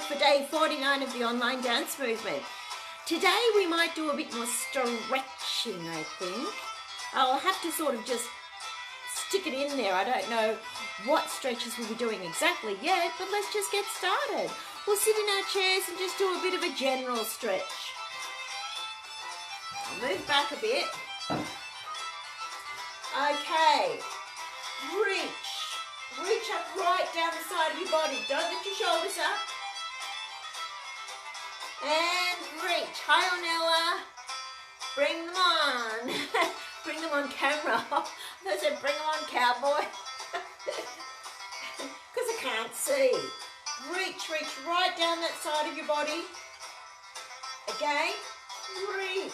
for day 49 of the online dance movement. Today we might do a bit more stretching, I think. I'll have to sort of just stick it in there. I don't know what stretches we'll be doing exactly yet, but let's just get started. We'll sit in our chairs and just do a bit of a general stretch. I'll move back a bit. Okay, reach up right down the side of your body. Don't lift your shoulders up. And reach. Hi, Ornella. Bring them on. Bring them on camera. I said bring them on, cowboy. Because I can't see. Reach right down that side of your body. Again, reach.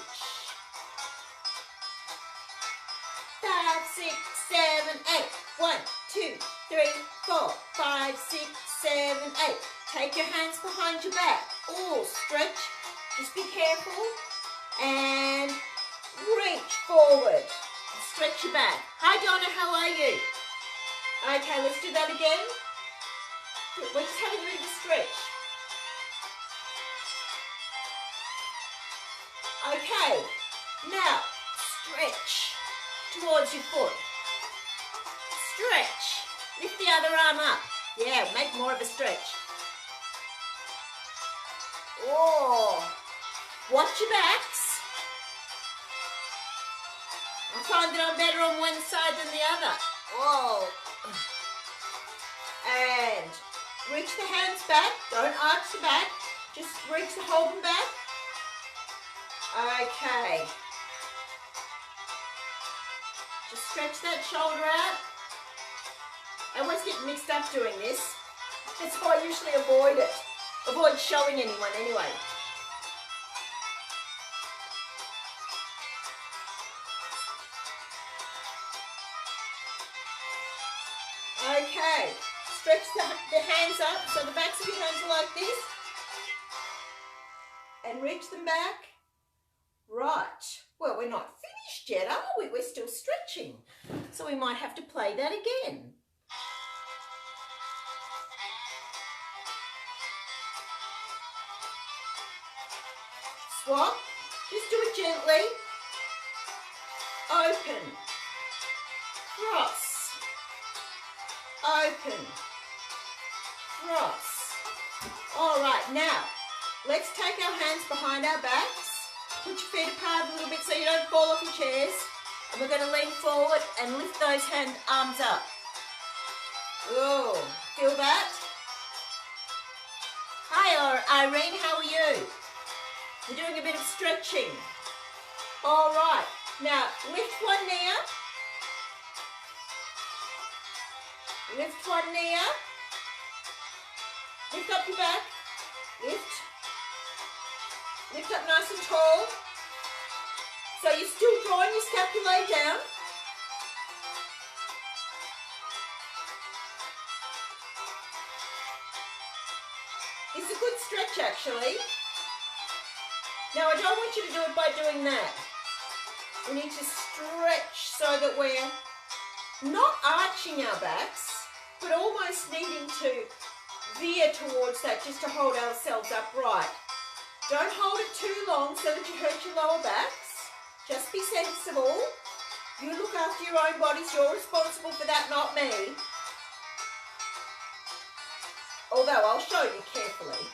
5, 6, 7, 8. 1, 2, 3, 4, 5, 6, 7, 8. Take your hands behind your back. Oh, stretch. Just be careful. And reach forward. Stretch your back. Hi, Donna. How are you? Okay, let's do that again. We're just having a bit of a stretch. Okay. Now, stretch towards your foot. Stretch. Lift the other arm up. Yeah, make more of a stretch. Oh, watch your backs. I find that I'm better on one side than the other. Oh. And reach the hands back. Don't arch the back. Just reach to hold them back. Okay. Just stretch that shoulder out. I always get mixed up doing this. That's why I usually avoid it. Avoid showing anyone anyway. Okay, stretch the hands up so the backs of your hands are like this. And reach them back. Right. Well, we're not finished yet, are we? We're still stretching. So we might have to play that again. Swap, just do it gently. Open, cross, open, cross. All right, now let's take our hands behind our backs. Put your feet apart a little bit so you don't fall off your chairs. And we're going to lean forward and lift those arms up. Oh, feel that? Hi, Irene, how are you? We're doing a bit of stretching. All right. Now, lift one knee up. Lift one knee up. Lift up your back. Lift. Lift up nice and tall. So you're still drawing your scapulae down. It's a good stretch, actually. Now, I don't want you to do it by doing that. We need to stretch so that we're not arching our backs, but almost needing to veer towards that just to hold ourselves upright. Don't hold it too long so that you hurt your lower backs. Just be sensible. You look after your own bodies. You're responsible for that, not me. Although I'll show you carefully.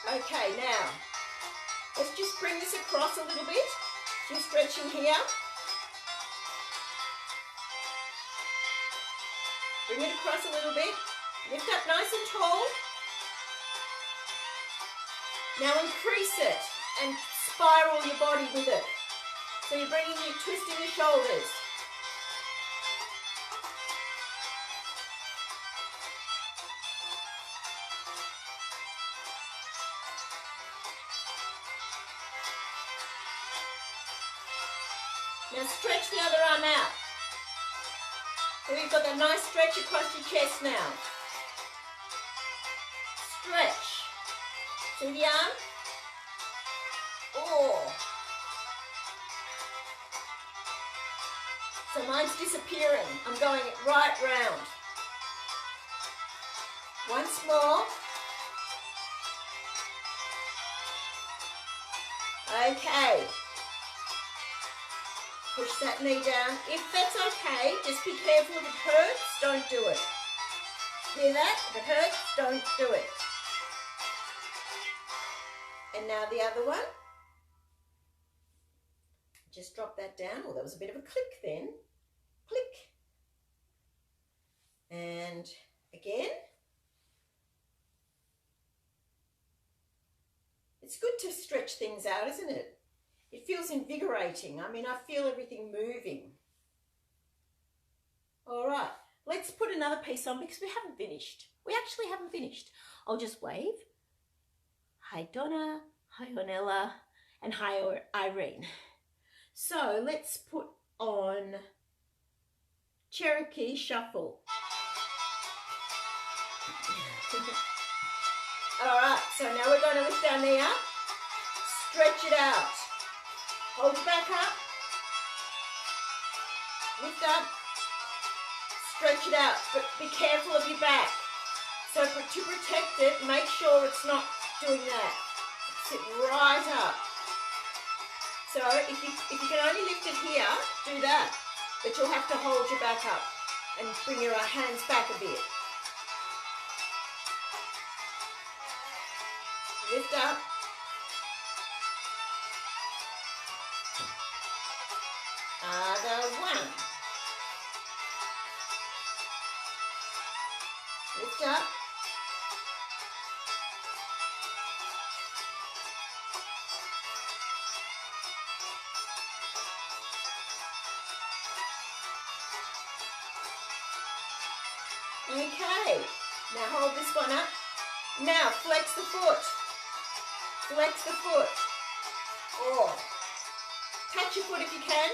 Okay, now, let's just bring this across a little bit. Just stretching here. Bring it across a little bit. Lift up nice and tall. Now increase it and spiral your body with it. So you're twisting your shoulders. Now stretch the other arm out. So you've got that nice stretch across your chest now. Stretch. See the arm? Oh. So mine's disappearing. I'm going right round. Once more. Okay. Push that knee down. If that's okay, just be careful. If it hurts, don't do it. Hear that? If it hurts, don't do it. And now the other one. Just drop that down. Oh, that was a bit of a click then. Click. And again. It's good to stretch things out, isn't it? It feels invigorating. I mean, I feel everything moving. All right, let's put another piece on because we haven't finished. We actually haven't finished. I'll just wave. Hi, Donna. Hi, Ornella. And hi, Irene. So let's put on Cherokee Shuffle. All right, so now we're going to lift our knee up, stretch it out, hold it back up, lift up, stretch it out, but be careful of your back. So to protect it, make sure it's not doing that. Sit right up. So if you can only lift it here, do that, but you'll have to hold your back up and bring your hands back a bit. Lift up. Other one. Lift up. Okay. Now hold this one up. Now flex the foot. Flex the foot. Oh. Touch your foot if you can.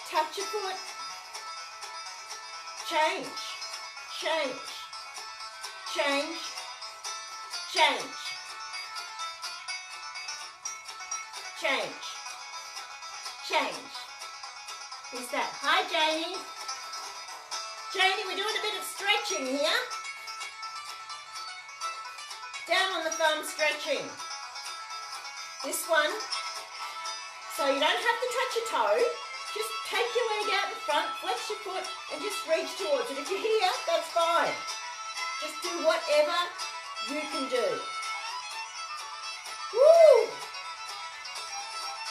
Touch your foot. Change. Change. Change. Change. Change. Change. Who's that? Hi, Janie. Janie, we're doing a bit of stretching here. Down on the thumb stretching. This one. So you don't have to touch your toe. Just take your leg out in front, flex your foot, and just reach towards it. If you're here, that's fine. Just do whatever you can do. Woo!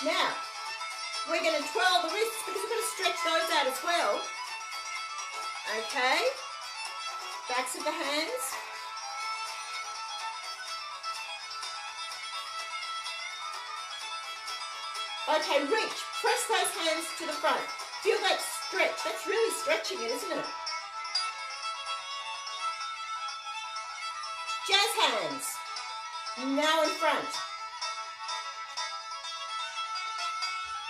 Now, we're going to twirl the wrists because we've got to stretch those out as well. Okay, backs of the hands. Okay, reach, press those hands to the front. Feel that stretch, that's really stretching it, isn't it? Jazz hands, now in front.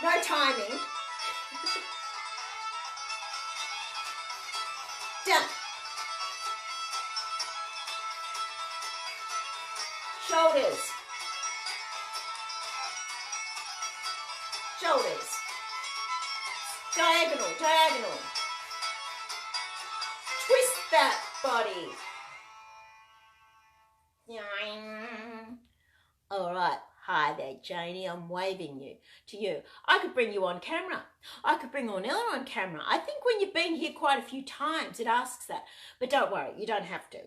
No timing. Down. Shoulders. Shoulders. Diagonal, diagonal. Twist that body. All right. Hi there, Janie. I'm waving to you. I could bring you on camera. I could bring Ornella on camera. I think when you've been here quite a few times, it asks that. But don't worry, you don't have to.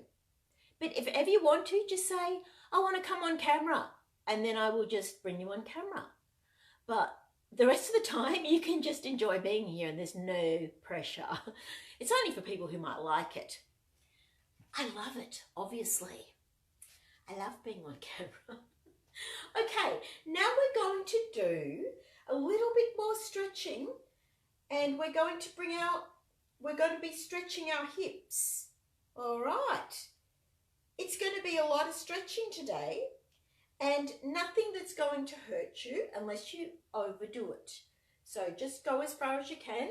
But if ever you want to, just say, I want to come on camera. And then I will just bring you on camera. But the rest of the time, you can just enjoy being here and there's no pressure. It's only for people who might like it. I love it, obviously. I love being on camera. Okay, now we're going to do a little bit more stretching and we're going to be stretching our hips. All right. It's going to be a lot of stretching today and nothing that's going to hurt you unless you overdo it. So just go as far as you can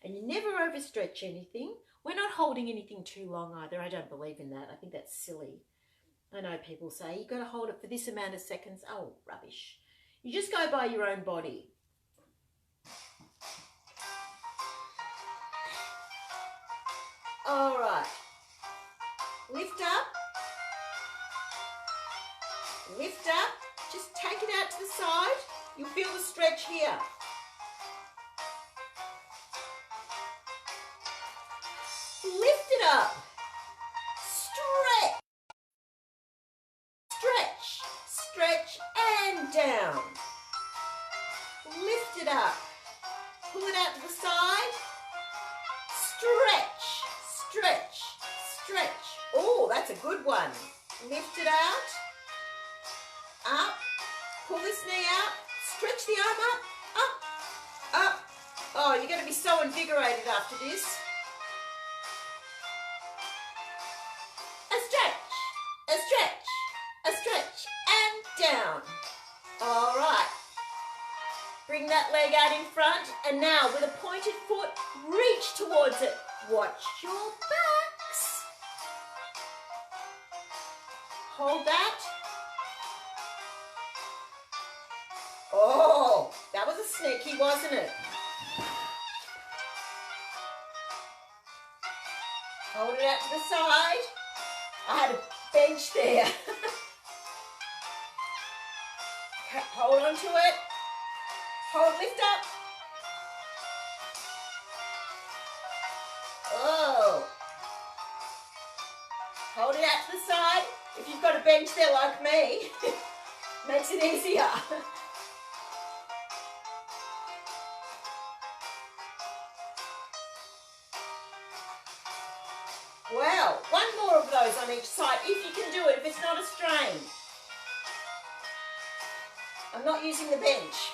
and you never overstretch anything. We're not holding anything too long either. I don't believe in that. I think that's silly. I know people say you've got to hold it for this amount of seconds. Oh, rubbish. You just go by your own body. All right. Lift up. Lift up. Just take it out to the side. You'll feel the stretch here. Lift it up. Stretch. Stretch. Stretch and down. Lift it up. Pull it out to the side. Stretch. Stretch. Stretch. Oh, that's a good one. Lift it out. Up. Pull this knee out. Stretch the arm up. Up. Up. Oh, you're going to be so invigorated after this. A stretch. A stretch. A stretch. And down. All right. Bring that leg out in front. And now with a pointed foot, reach towards it. Watch your backs. Hold that. Oh, that was a sneaky, wasn't it? Hold it out to the side. I had a bench there. Hold on to it. Hold, lift up. Oh. Hold it out to the side. If you've got a bench there like me, makes it easier. Wow, one more of those on each side, if you can do it, if it's not a strain. I'm not using the bench.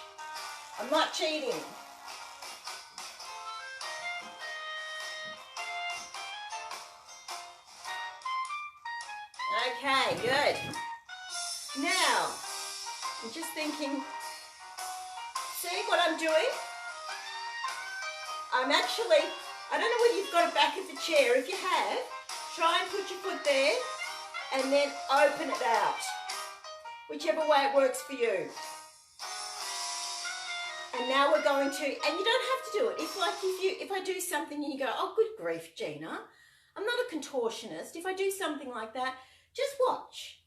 I'm not cheating. Okay, good. Now, I'm just thinking, see what I'm doing? I'm actually, I don't know whether you've got it back of the chair. If you have, try and put your foot there and then open it out. Whichever way it works for you. And now we're going to, and you don't have to do it. If I do something and you go, oh, good grief, Gina, I'm not a contortionist. If I do something like that, just watch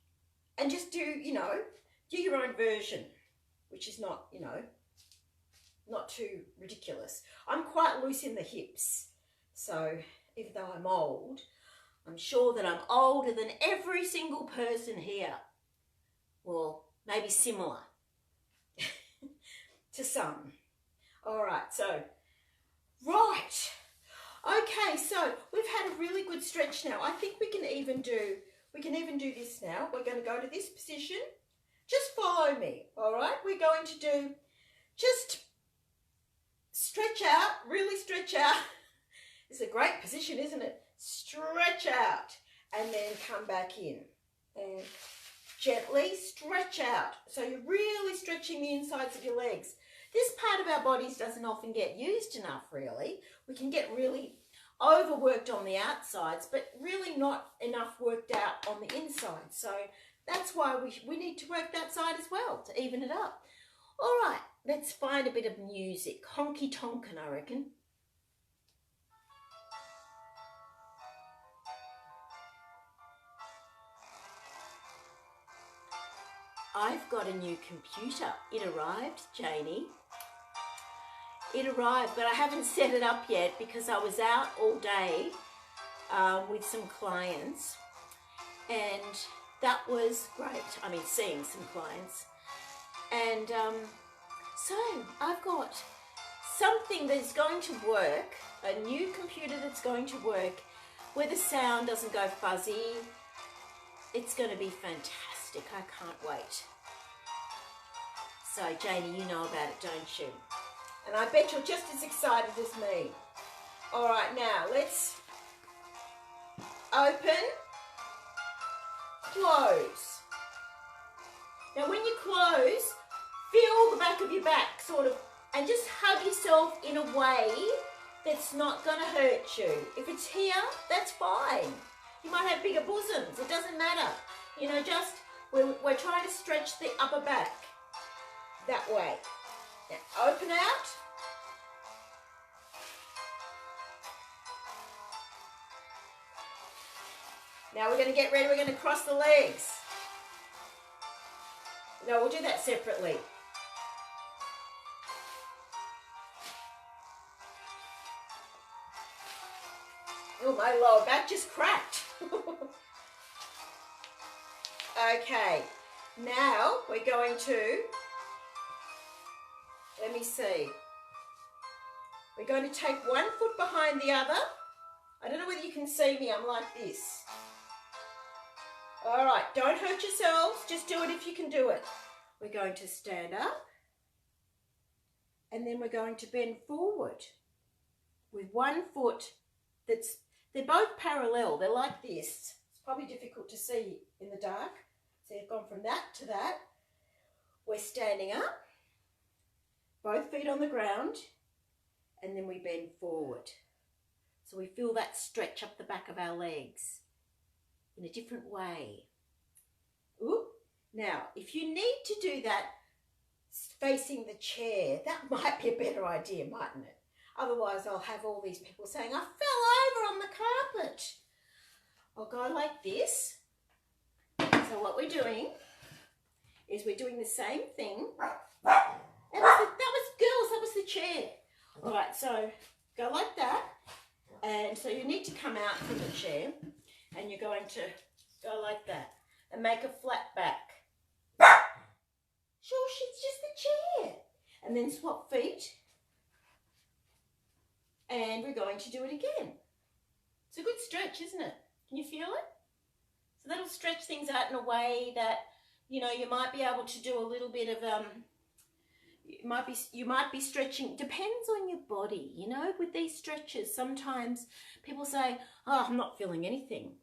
and just do, do your own version, which is not, not too ridiculous. I'm quite loose in the hips. So even though I'm old, I'm sure that I'm older than every single person here. Well, maybe similar to some. All right, so, right. Okay, so we've had a really good stretch now. I think we can even do this now. We're going to go to this position. Just follow me, all right? We're going to do just stretch out, really stretch out. It's a great position, isn't it? Stretch out and then come back in and gently stretch out. So you're really stretching the insides of your legs. This part of our bodies doesn't often get used enough, really. We can get really overworked on the outsides, but really not enough worked out on the inside. So that's why we need to work that side as well to even it up. All right, let's find a bit of music. Honky tonkin', I reckon. I've got a new computer. It arrived, Janie. It arrived, but I haven't set it up yet because I was out all day with some clients, and that was great. I mean, seeing some clients. And so I've got something that's going to work, a new computer that's going to work where the sound doesn't go fuzzy. It's going to be fantastic. I can't wait. So, Janie, you know about it, don't you? And I bet you're just as excited as me. All right, now let's open, close. Now, when you close, feel the back of your back, sort of, and just hug yourself in a way that's not going to hurt you. If it's here, that's fine. You might have bigger bosoms. It doesn't matter. Just we're trying to stretch the upper back that way. Now open out. Now we're going to get ready. We're going to cross the legs. No, we'll do that separately. Oh, my lower back just cracked. Okay, now we're going to, let me see. We're going to take one foot behind the other. I don't know whether you can see me, I'm like this. All right, don't hurt yourselves, just do it if you can do it. We're going to stand up, and then we're going to bend forward with one foot they're both parallel, they're like this. It's probably difficult to see in the dark. So you've gone from that to that. We're standing up, both feet on the ground, and then we bend forward. So we feel that stretch up the back of our legs in a different way. Ooh. Now, if you need to do that facing the chair, that might be a better idea, mightn't it? Otherwise, I'll have all these people saying, I fell over on the carpet. I'll go like this. So what we're doing is we're doing the same thing. That was the chair. All right, so go like that. And so you need to come out from the chair and you're going to go like that and make a flat back. Sure, it's just the chair. And then swap feet. And we're going to do it again. It's a good stretch, isn't it? Can you feel it? So that'll stretch things out in a way that, you know, you might be able to do a little bit of, you might be stretching, depends on your body, you know, with these stretches. Sometimes people say, oh, I'm not feeling anything.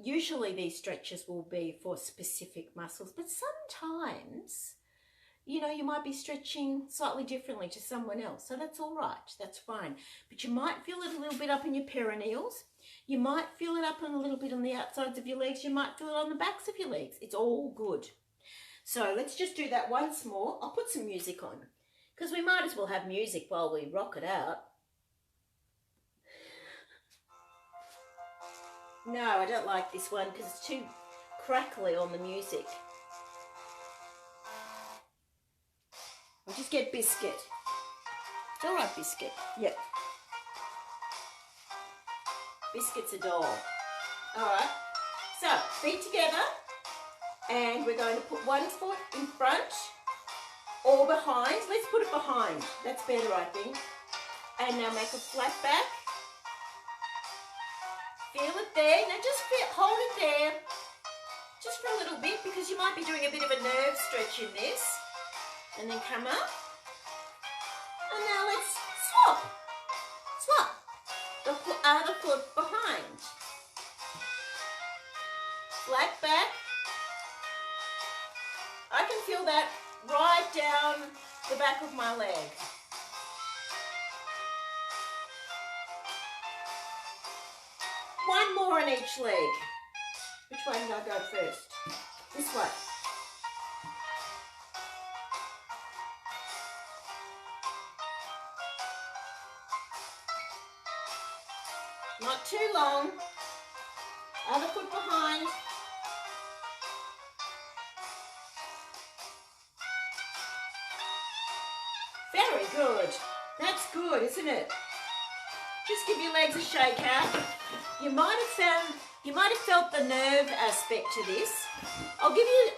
Usually these stretches will be for specific muscles, but sometimes, you know, you might be stretching slightly differently to someone else. So that's all right, that's fine. But you might feel it a little bit up in your perineals. You might feel it up and a little bit on the outsides of your legs. You might feel it on the backs of your legs. It's all good. So let's just do that once more. I'll put some music on because we might as well have music while we rock it out. No, I don't like this one because it's too crackly on the music. I'll just get Biscuit. It's all right, Biscuit. Yep. Biscuit's a doll. All right. So, feet together. And we're going to put one foot in front or behind. Let's put it behind. That's better, I think. And now make a flat back. Feel it there. Now just hold it there. Just for a little bit because you might be doing a bit of a nerve stretch in this. And then come up. And now let's swap. Swap. The other foot behind. Flat back. I can feel that right down the back of my leg. One more on each leg. Which way did I go first? This way. Not too long. Other foot behind. Very good. That's good, isn't it? Just give your legs a shake out. You might have felt the nerve aspect to this. I'll give you,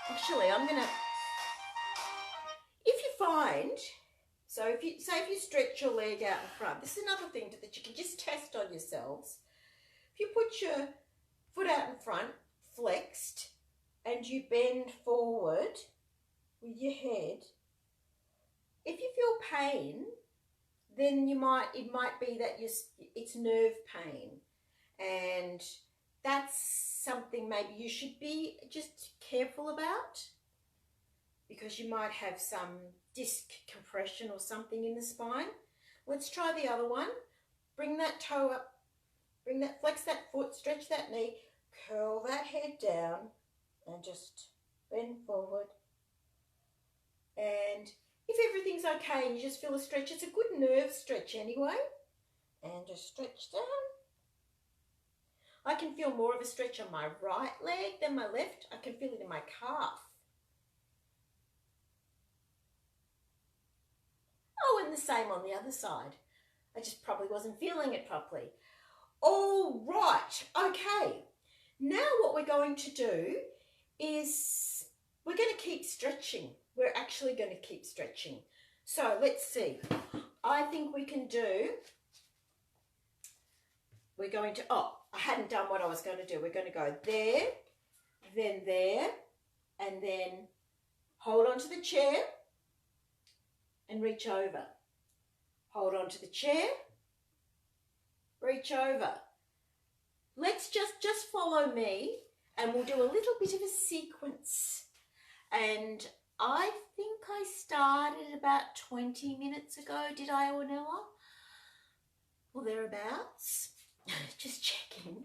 actually, if you find, so if you stretch your leg out in front, this is another thing that you can just test on yourselves. If you put your foot out in front, flexed, and you bend forward with your head, if you feel pain, then it might be that it's nerve pain, and that's something maybe you should be just careful about because you might have some disc compression or something in the spine. Let's try the other one. Bring that toe up, flex that foot, stretch that knee, curl that head down, and just bend forward. And if everything's okay and you just feel a stretch, it's a good nerve stretch anyway. And just stretch down. I I can feel more of a stretch on my right leg than my left. I can feel it in my calf. Oh, and the same on the other side. I just probably wasn't feeling it properly. All right, okay. Now what we're going to do is we're going to keep stretching. We're actually going to keep stretching. So let's see. I think we can do, we're going to, oh, I hadn't done what I was going to do. We're going to go there, and then hold on to the chair and reach over. Hold on to the chair, reach over. Let's just follow me and we'll do a little bit of a sequence. And I think I started about 20 minutes ago, did I, Ornella? Or thereabouts. Just checking.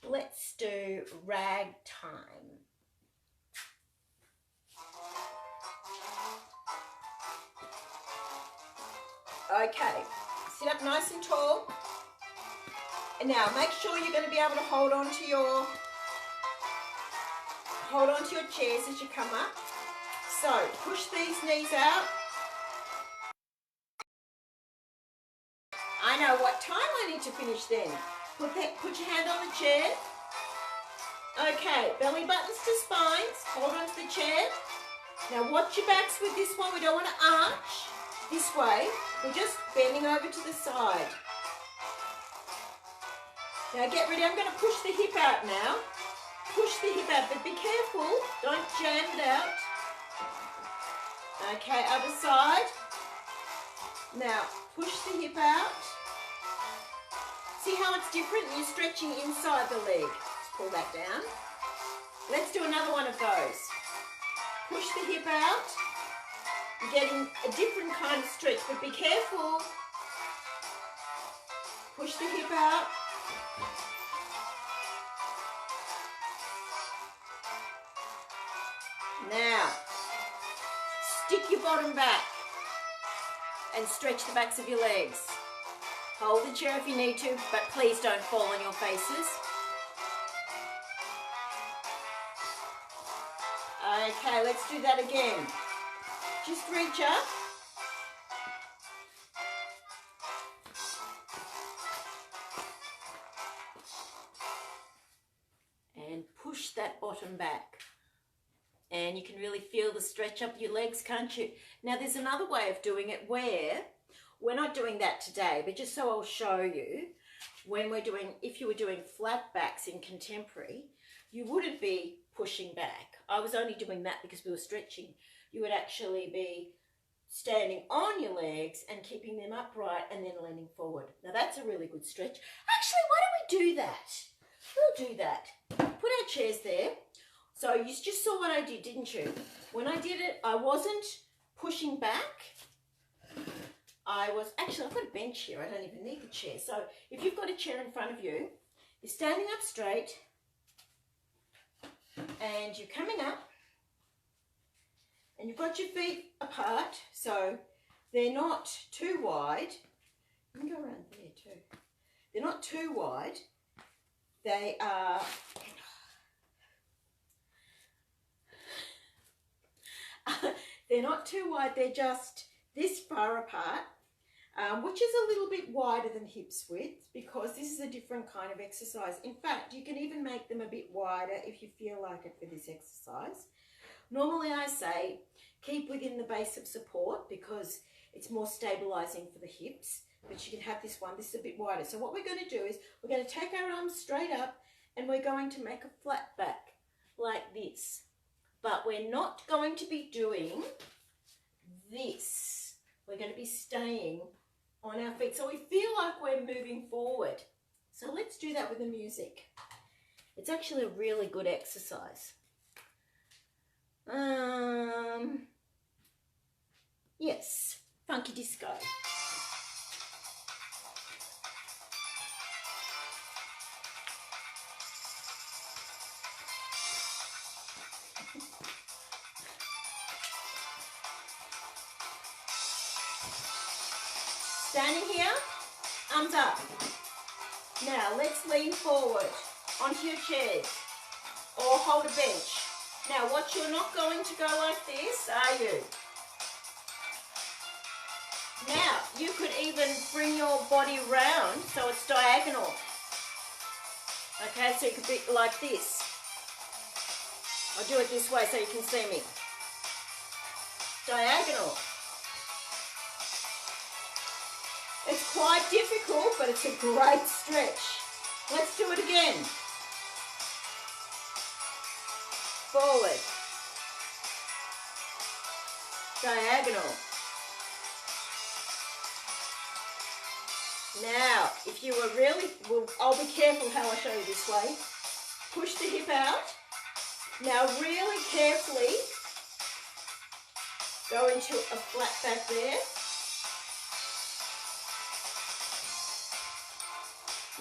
Let's do ragtime. Okay, sit up nice and tall. And now make sure you're going to be able to hold on to your chairs as you come up. So push these knees out. I know what time I need to finish then. Put your hand on the chair. Okay, belly buttons to spines. Hold on to the chair. Now watch your backs with this one. We don't want to arch this way. We're just bending over to the side. Now get ready. I'm going to push the hip out now. Push the hip out, but be careful. Don't jam it out. Okay, other side. Now push the hip out. See how it's different? You're stretching inside the leg. Just pull that down. Let's do another one of those. Push the hip out. You're getting a different kind of stretch, but be careful. Push the hip out. Now, stick your bottom back and stretch the backs of your legs. Hold the chair if you need to, but please don't fall on your faces. Okay, let's do that again. Just reach up. And push that bottom back. And you can really feel the stretch up your legs, can't you? Now there's another way of doing it where, we're not doing that today, but just so I'll show you, if you were doing flat backs in contemporary, you wouldn't be pushing back. I was only doing that because we were stretching. You would actually be standing on your legs and keeping them upright and then leaning forward. Now that's a really good stretch. Actually, why don't we do that? We'll do that. Put our chairs there. So you just saw what I did, didn't you? When I did it, I wasn't pushing back. Actually, I've got a bench here. I don't even need the chair. So if you've got a chair in front of you, you're standing up straight and you're coming up and you've got your feet apart. So they're not too wide. You can go around there too. They're not too wide. They are... they're not too wide, they're just this far apart, which is a little bit wider than hips width because this is a different kind of exercise. In fact, you can even make them a bit wider if you feel like it for this exercise. Normally I say keep within the base of support because it's more stabilizing for the hips, but you can have this one. This is a bit wider. So what we're going to do is we're going to take our arms straight up and we're going to make a flat back like this. But we're not going to be doing this. We're going to be staying on our feet. So we feel like we're moving forward. So let's do that with the music. It's actually a really good exercise. Yes, funky disco. Standing here, arms up. Now let's lean forward. onto your chairs or hold a bench. Now watch, you're not going to go like this, are you? Now you could even bring your body round so it's diagonal. Okay, so it could be like this. I'll do it this way so you can see me. Diagonal. It's quite difficult, but it's a great stretch. Let's do it again. Forward. Diagonal. Now, if you were really, I'll be careful how I show you this way. Push the hip out. Now really carefully go into a flat back there.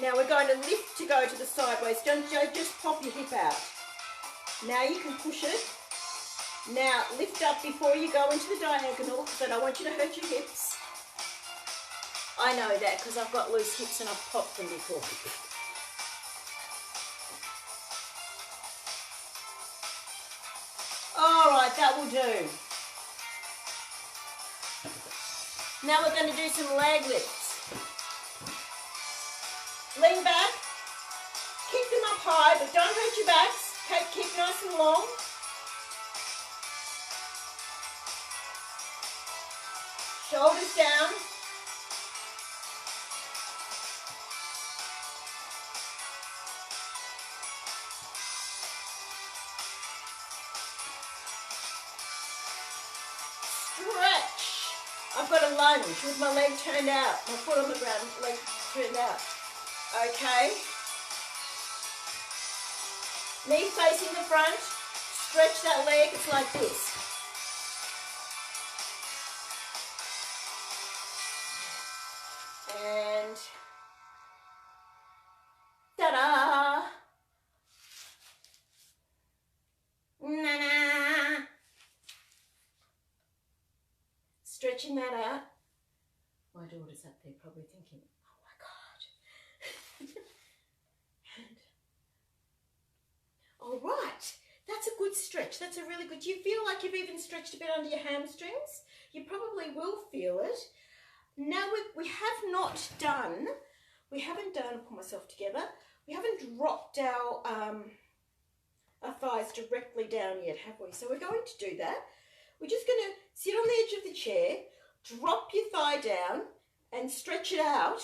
Now we're going to lift to go to the sideways. Don't just pop your hip out. Now you can push it. Now lift up before you go into the diagonal because I don't want you to hurt your hips. I know that because I've got loose hips and I've popped them before. All right, that will do. Now we're going to do some leg lifts. Lean back, kick them up high, but don't hurt your backs. Keep nice and long. Shoulders down. Stretch. I've got a lunge with my leg turned out, my foot on the ground, leg turned out. Okay. Knee facing the front. Stretch that leg. It's like this. And ta-da! Na-na! Stretching that out. My daughter's up there probably thinking, oh my God. All right, that's a good stretch. That's a really good, do you feel like you've even stretched a bit under your hamstrings? You probably will feel it. Now we haven't done, pull myself together, we haven't dropped our thighs directly down yet, have we? So we're going to do that. We're just going to sit on the edge of the chair, drop your thigh down and stretch it out.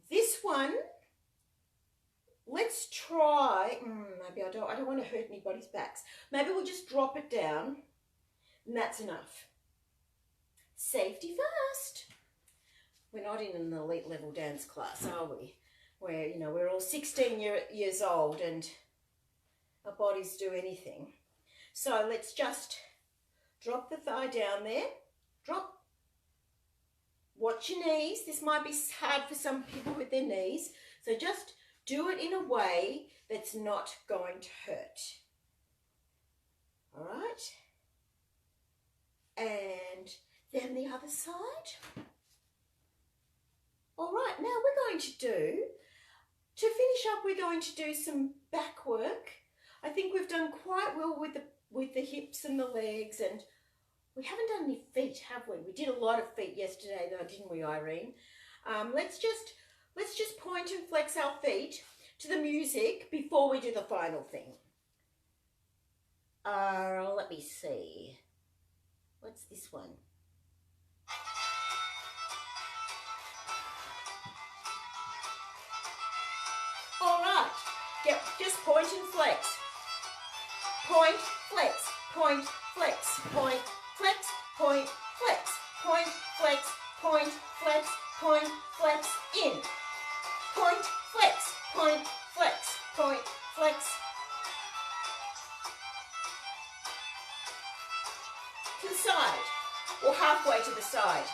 This one, let's try, maybe I don't want to hurt anybody's backs. Maybe we'll just drop it down and that's enough. Safety first. We're not in an elite level dance class, are we? Where, you know, we're all 16 years old and our bodies do anything. So let's just drop the thigh down there. Drop. Watch your knees. This might be hard for some people with their knees. So just do it in a way that's not going to hurt. All right. And then the other side. All right, now we're going to finish up, we're going to do some back work. I think we've done quite well with the hips and the legs, and we haven't done any feet, have we? We did a lot of feet yesterday though, didn't we, Irene? Let's just point and flex our feet to the music before we do the final thing. Let me see. What's this one? All right. Yep, just point and flex. Point, flex, point, flex, point, flex, point, flex, point, flex, point, flex, point, flex, in. Point, flex, point, flex, point, flex. To the side, or halfway to the side.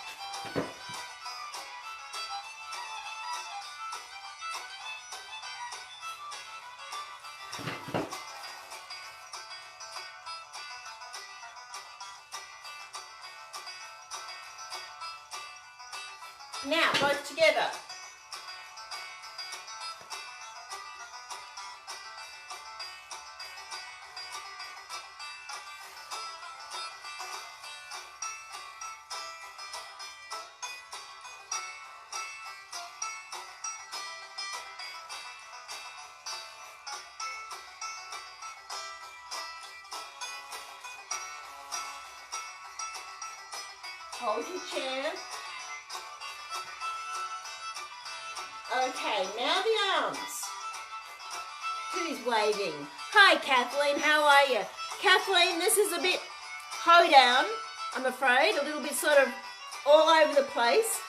Now, both together. Hold your chair. Okay, now the arms. Who's waving? Hi, Kathleen, how are you? Kathleen, this is a bit hoedown, I'm afraid, a little bit sort of all over the place,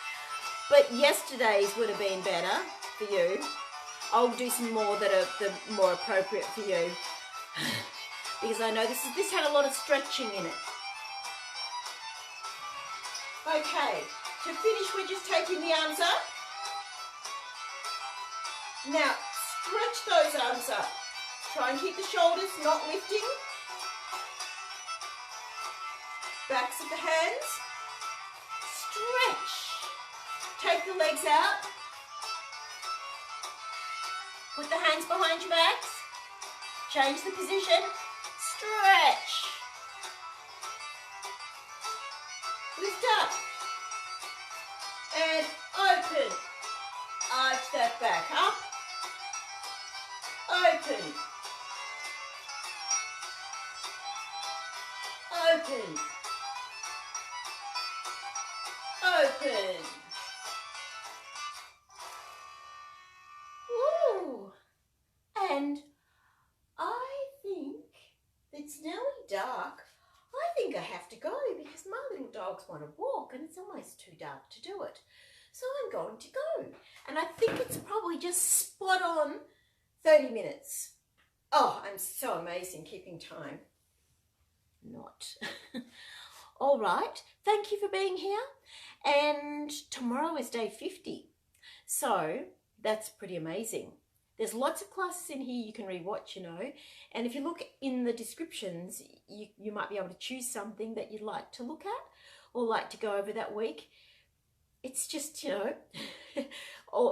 but yesterday's would have been better for you. I'll do some more that are more appropriate for you because I know this had a lot of stretching in it. Okay, to finish, we're just taking the arms up. Now, stretch those arms up. Try and keep the shoulders not lifting. Backs of the hands. Stretch. Take the legs out. Put the hands behind your backs. Change the position. Stretch. Lift up. And open. Arch that back up. Open. Open. Open. Woo! And I think it's nearly dark. I think I have to go because my little dogs want to walk and it's almost too dark to do it. So I'm going to go. And I think it's probably just spot on 30 minutes. Oh, I'm so amazing keeping time. Not. All right. Thank you for being here. And tomorrow is day 50. So that's pretty amazing. There's lots of classes in here you can rewatch, you know. And if you look in the descriptions, you might be able to choose something that you'd like to look at or like to go over that week. It's just, you know,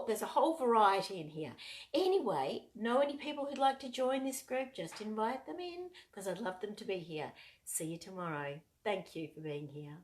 there's a whole variety in here. Anyway, know any people who'd like to join this group, just invite them in because I'd love them to be here. See you tomorrow. Thank you for being here.